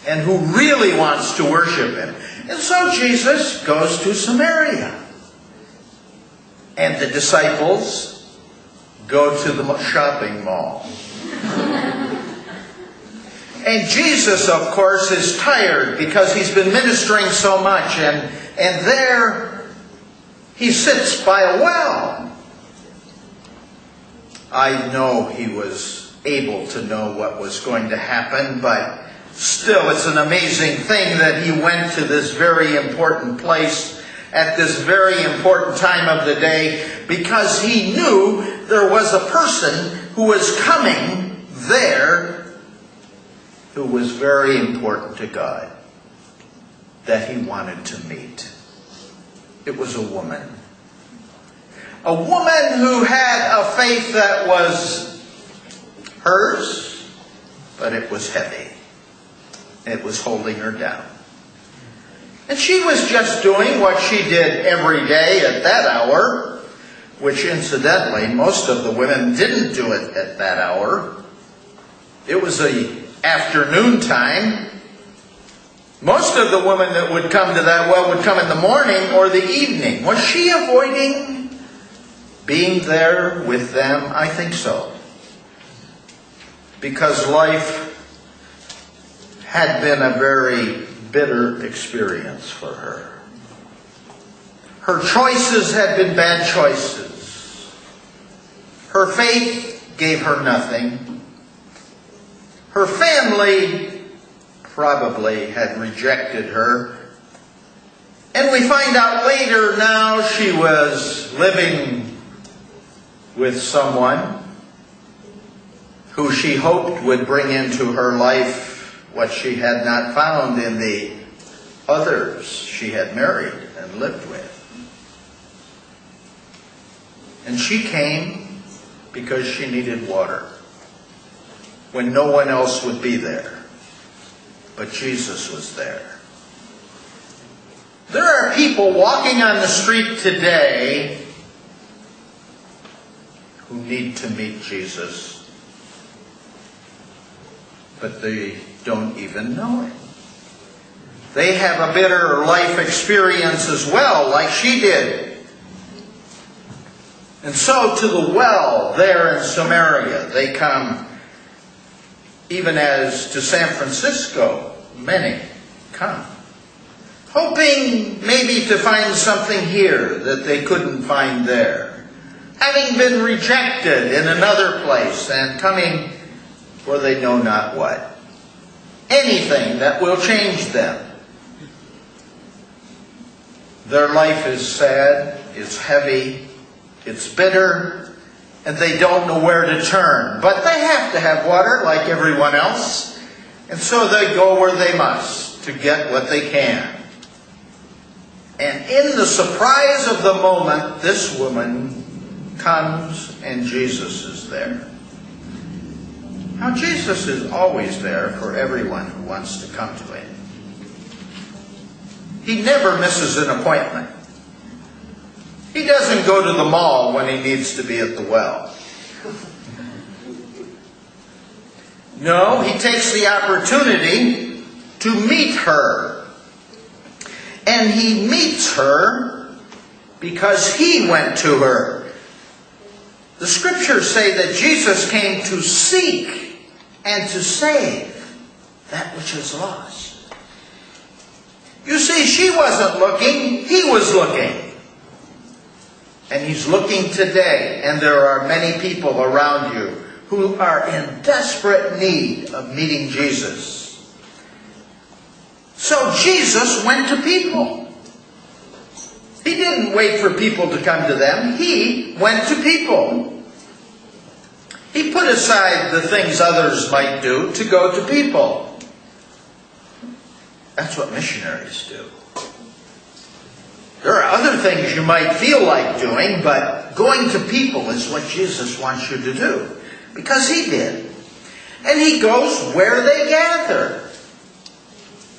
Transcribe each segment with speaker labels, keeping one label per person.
Speaker 1: and who really wants to worship him. And so Jesus goes to Samaria. And the disciples go to the shopping mall. And Jesus, of course, is tired because he's been ministering so much. And there he sits by a well. I know he was able to know what was going to happen, but still it's an amazing thing that he went to this very important place at this very important time of the day, because he knew there was a person who was coming there who was very important to God, that he wanted to meet. It was a woman. A woman who had a faith that was hers, but it was heavy. It was holding her down. And she was just doing what she did every day at that hour, which incidentally, most of the women didn't do it at that hour. It was the afternoon time. Most of the women that would come to that well would come in the morning or the evening. Was she avoiding being there with them? I think so. Because life had been a very bitter experience for her. Her choices had been bad choices. Her faith gave her nothing. Her family probably had rejected her. And we find out later now she was living with someone who she hoped would bring into her life what she had not found in the others she had married and lived with. And she came because she needed water when no one else would be there. But Jesus was there. There are people walking on the street today who need to meet Jesus, but they don't even know him. They have a bitter life experience as well, like she did. And so to the well there in Samaria they come, even as to San Francisco, many come, hoping maybe to find something here that they couldn't find there, having been rejected in another place and coming for they know not what. Anything that will change them. Their life is sad, it's heavy, it's bitter, and they don't know where to turn. But they have to have water like everyone else, and so they go where they must to get what they can. And in the surprise of the moment, this woman comes and Jesus is there. Now, Jesus is always there for everyone who wants to come to him. He never misses an appointment. He doesn't go to the mall when he needs to be at the well. No, he takes the opportunity to meet her. And he meets her because he went to her. The scriptures say that Jesus came to seek and to save that which is lost. You see, she wasn't looking, he was looking. And he's looking today, and there are many people around you who are in desperate need of meeting Jesus. So Jesus went to people. He didn't wait for people to come to them. He went to people. He put aside the things others might do to go to people. That's what missionaries do. There are other things you might feel like doing, but going to people is what Jesus wants you to do. Because he did. And he goes where they gather.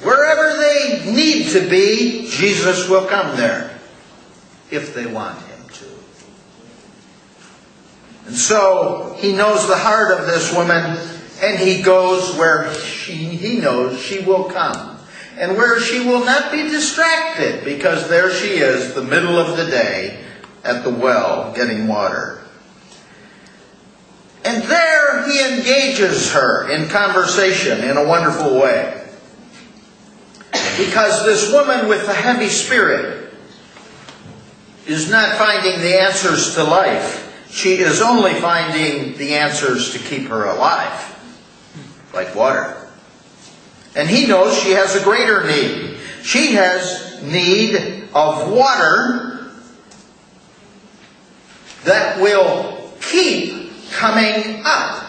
Speaker 1: Wherever they need to be, Jesus will come there. If they want him to. And so he knows the heart of this woman, And he goes where he knows she will come. And where she will not be distracted, because there she is, the middle of the day, at the well, getting water. And there he engages her in conversation in a wonderful way. Because this woman with the heavy spirit is not finding the answers to life. She is only finding the answers to keep her alive, like water. And he knows she has a greater need. She has need of water that will keep coming up.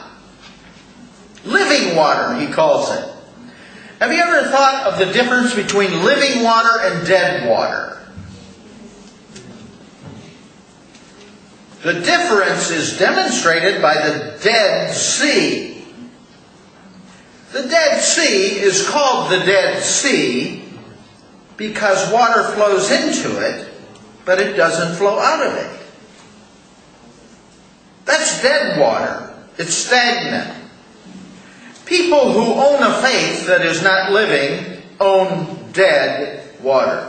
Speaker 1: Living water, he calls it. Have you ever thought of the difference between living water and dead water? The difference is demonstrated by the Dead Sea. The Dead Sea is called the Dead Sea because water flows into it, but it doesn't flow out of it. That's dead water. It's stagnant. People who own a faith that is not living own dead water.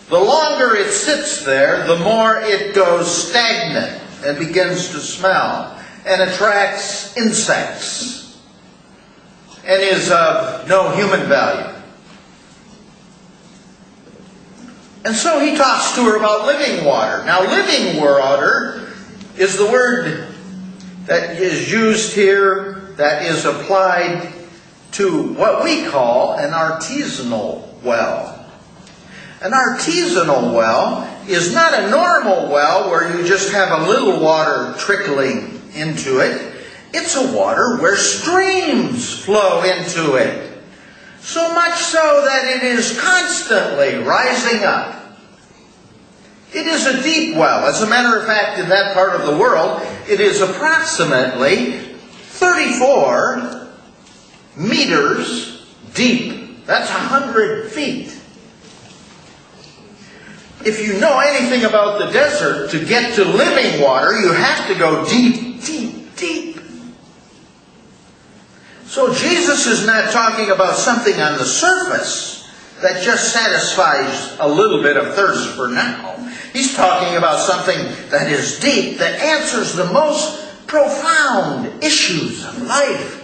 Speaker 1: The longer it sits there, the more it goes stagnant and begins to smell and attracts insects and is of no human value. And so he talks to her about living water. Now, living water is the word that is used here that is applied to what we call an artisanal well. An artisanal well is not a normal well where you just have a little water trickling into it. It's a water where streams flow into it. So much so that it is constantly rising up. It is a deep well. As a matter of fact, in that part of the world, it is approximately 34 meters deep. That's 100 feet. If you know anything about the desert, to get to living water, you have to go deep, deep, deep. So Jesus is not talking about something on the surface that just satisfies a little bit of thirst for now. He's talking about something that is deep, that answers the most profound issues of life,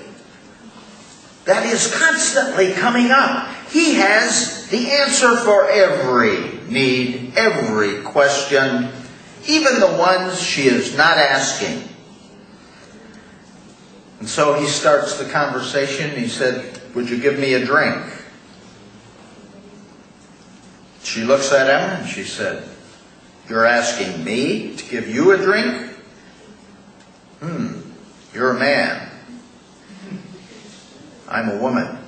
Speaker 1: that is constantly coming up. He has the answer for every need, every question, even the ones she is not asking. And so he starts the conversation. He said, "Would you give me a drink?" She looks at him and she said, "You're asking me to give you a drink? You're a man. I'm a woman."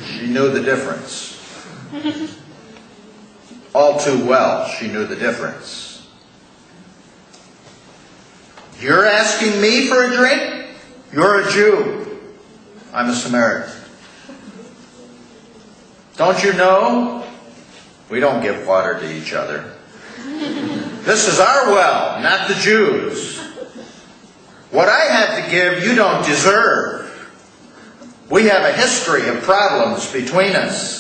Speaker 1: She knew the difference. All too well, she knew the difference. "You're asking me for a drink? You're a Jew. I'm a Samaritan. Don't you know? We don't give water to each other. This is our well, not the Jews. What I have to give, you don't deserve. We have a history of problems between us.